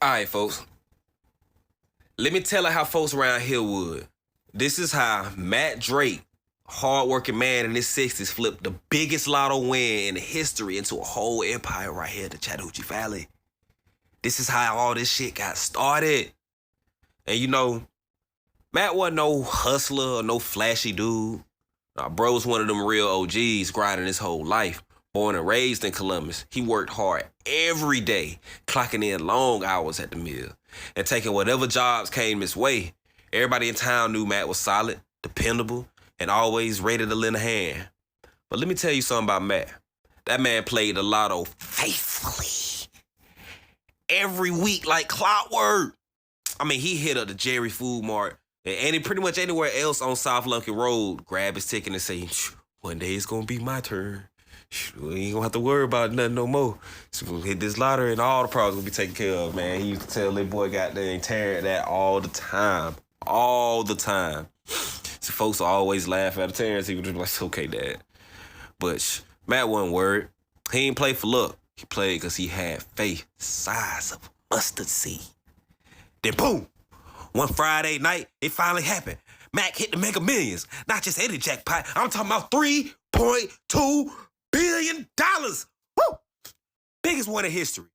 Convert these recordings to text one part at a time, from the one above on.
All right, folks. Let me tell her how folks around here would. This is how Matt Drake, hardworking man in his 60s, flipped the biggest lotto win in history into a whole empire right here in the Chattahoochee Valley. This is how all this shit got started. And you know, Matt wasn't no hustler or no flashy dude. Nah, bro was one of them real OGs grinding his whole life. Born and raised in Columbus, he worked hard every day, clocking in long hours at the mill and taking whatever jobs came his way. Everybody in town knew Matt was solid, dependable, and always ready to lend a hand. But let me tell you something about Matt. That man played the lotto faithfully. Every week like clockwork. I mean, he hit up the Jerry Food Mart and pretty much anywhere else on South Lumpkin Road, grab his ticket and say, one day it's going to be my turn. We ain't gonna have to worry about nothing no more. So we're gonna hit this lottery and all the problems gonna be taken care of, man. He used to tell that boy goddamn tearing that all the time. All the time. So folks will always laugh at Terrence. He would just be like, okay, Dad. But Matt wasn't worried. He ain't play for luck. He played because he had faith the size of a mustard seed. Then boom, one Friday night, it finally happened. Mac hit the Mega Millions. Not just any jackpot. I'm talking about $3.2 billion. Woo! Biggest one in history.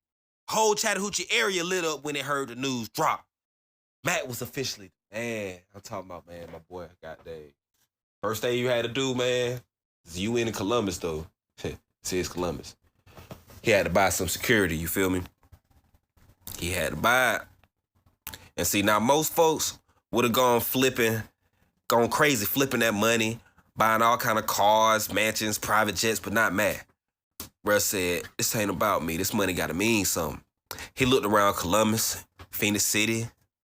Whole Chattahoochee area lit up when they heard the news drop. Matt was officially, man, I'm talking about, man, my boy got that. First thing you had to do, man, is you in Columbus, though. Says Columbus. He had to buy some security, you feel me? He had to buy it. And see, now most folks would have gone crazy flipping that money, buying all kind of cars, mansions, private jets, but not Matt. Bruh said, this ain't about me. This money gotta mean something. He looked around Columbus, Phoenix City,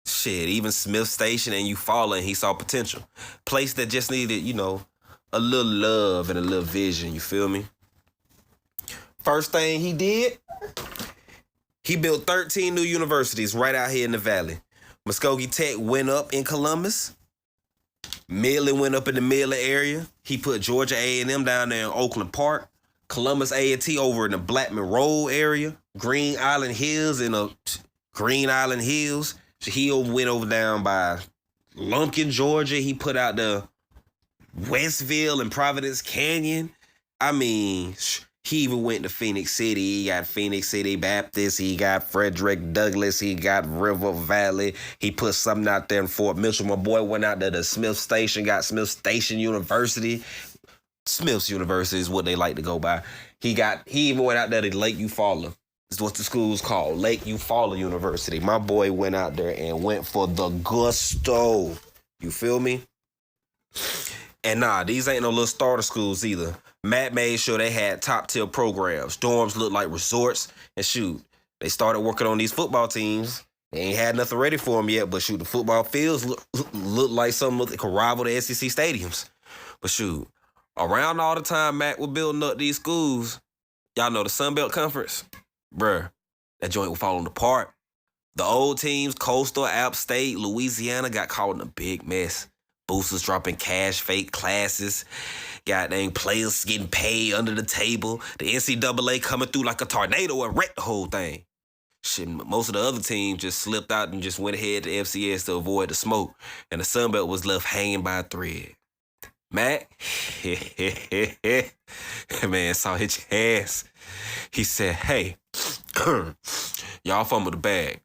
shit, even Smith Station and Eufaula, and he saw potential. Place that just needed, you know, a little love and a little vision, you feel me? First thing he did, he built 13 new universities right out here in the valley. Muskogee Tech went up in Columbus. Midland went up in the Midland area. He put Georgia A&M down there in Oakland Park. Columbus A&T over in the Blackman Road area. Green Island Hills Green Island Hills. He went over down by Lumpkin, Georgia. He put out the Westville and Providence Canyon. I mean, he even went to Phoenix City. He got Phoenix City Baptist. He got Frederick Douglass. He got River Valley. He put something out there in Fort Mitchell. My boy went out there to Smith Station, got Smith Station University. Smith's University is what they like to go by. He even went out there to Lake Eufaula. That's what the school's called, Lake Eufaula University. My boy went out there and went for the gusto. You feel me? And nah, these ain't no little starter schools either. Matt made sure they had top-tier programs. Dorms looked like resorts. And shoot, they started working on these football teams. They ain't had nothing ready for them yet, but shoot, the football fields look like something that could rival the SEC stadiums. But shoot, around all the time Matt was building up these schools, y'all know the Sun Belt Conference? Bruh, that joint was falling apart. The old teams, Coastal, App State, Louisiana, got caught in a big mess. Boosters dropping cash, fake classes. Goddamn players getting paid under the table. The NCAA coming through like a tornado and wrecked the whole thing. Shit, most of the other teams just slipped out and just went ahead to FCS to avoid the smoke. And the Sunbelt was left hanging by a thread. Matt, man, saw his ass. He said, hey, y'all fumbled the bag.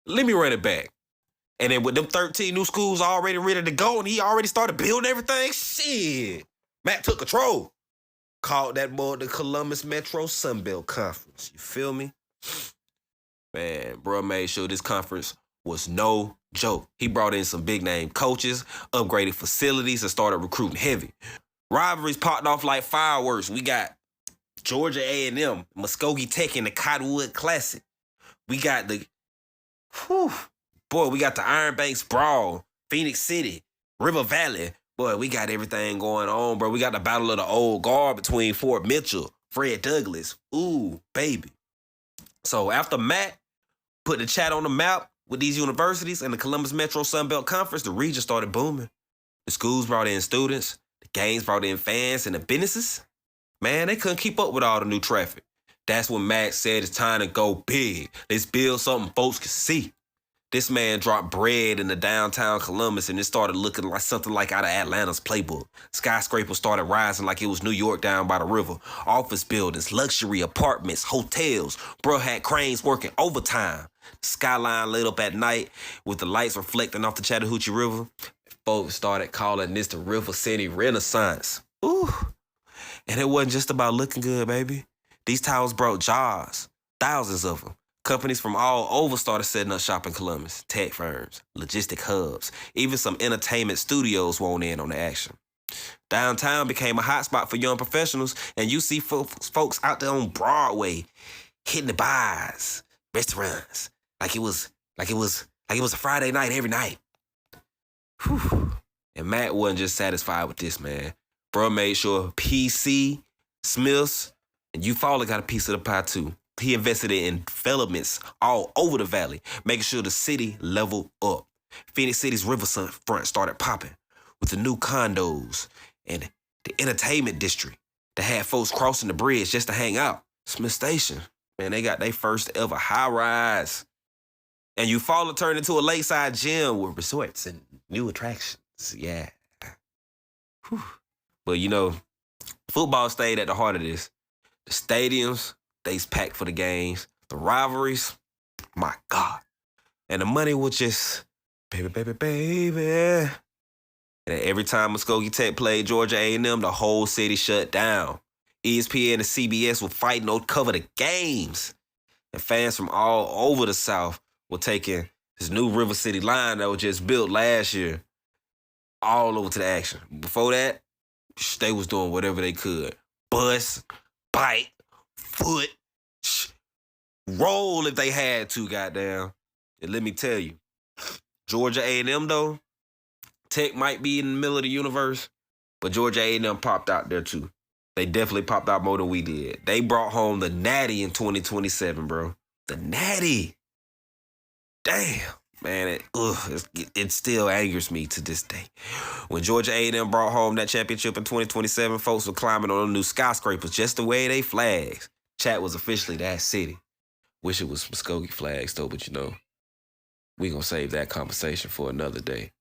Let me run it back. And then with them 13 new schools already ready to go and he already started building everything, shit, Matt took control. Called that boy the Columbus Metro Sunbelt Conference. You feel me? Man, bro made sure this conference was no joke. He brought in some big-name coaches, upgraded facilities, and started recruiting heavy. Rivalries popped off like fireworks. We got Georgia A&M, Muskogee Tech in the Cottonwood Classic. We got the Iron Banks Brawl, Phoenix City, River Valley. Boy, we got everything going on, bro. We got the Battle of the Old Guard between Fort Mitchell, Fred Douglass. Ooh, baby. So after Matt put the chat on the map with these universities and the Columbus Metro Sunbelt Conference, the region started booming. The schools brought in students, the games brought in fans, and the businesses, man, they couldn't keep up with all the new traffic. That's when Matt said it's time to go big. Let's build something folks can see. This man dropped bread in the downtown Columbus and it started looking like something like out of Atlanta's playbook. Skyscrapers started rising like it was New York down by the river. Office buildings, luxury apartments, hotels. Bro had cranes working overtime. Skyline lit up at night with the lights reflecting off the Chattahoochee River. Folks started calling this the River City Renaissance. Ooh. And it wasn't just about looking good, baby. These towers brought jobs, thousands of them. Companies from all over started setting up shop in Columbus. Tech firms, logistic hubs, even some entertainment studios won't in on the action. Downtown became a hotspot for young professionals, and you see folks out there on Broadway hitting the bars, restaurants, like it was a Friday night every night. Whew. And Matt wasn't just satisfied with this, man. Bro made sure PC, Smiths, and Eufaula got a piece of the pie too. He invested in developments all over the valley, making sure the city leveled up. Phoenix City's riverfront started popping with the new condos and the entertainment district that had folks crossing the bridge just to hang out. Smith Station, man, they got their first ever high rise. And Eufaula turned into a lakeside gym with resorts and new attractions. Yeah. Whew. But you know, football stayed at the heart of this. The stadiums, they's packed for the games. The rivalries, my God. And the money was just, baby, baby, baby. And every time Muskogee Tech played Georgia A&M, the whole city shut down. ESPN and CBS were fighting to cover the games. And fans from all over the South were taking this new River City line that was just built last year all over to the action. Before that, they was doing whatever they could. Bus, bike, foot, roll if they had to, goddamn. And let me tell you, Georgia A&M though, Tech might be in the middle of the universe, but Georgia A&M popped out there too. They definitely popped out more than we did. They brought home the Natty in 2027, bro. The Natty. Damn, man, it still angers me to this day. When Georgia A&M brought home that championship in 2027, folks were climbing on the new skyscrapers just the way they flags. Chat was officially that city. Wish it was Muskogee flags though, but you know, we gonna save that conversation for another day.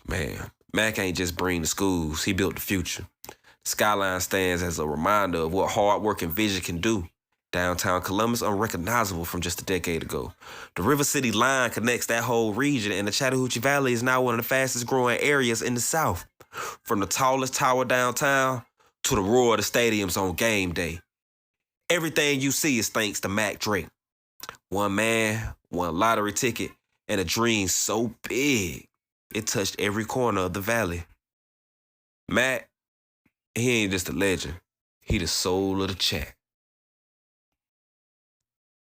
Man, Mac ain't just bring the schools, he built the future. Skyline stands as a reminder of what hard work and vision can do. Downtown Columbus, unrecognizable from just a decade ago. The River City line connects that whole region, and the Chattahoochee Valley is now one of the fastest growing areas in the South. From the tallest tower downtown to the roar of the stadiums on game day. Everything you see is thanks to Mac Drake. One man, one lottery ticket, and a dream so big, it touched every corner of the valley. Mac, he ain't just a legend. He the soul of the chat.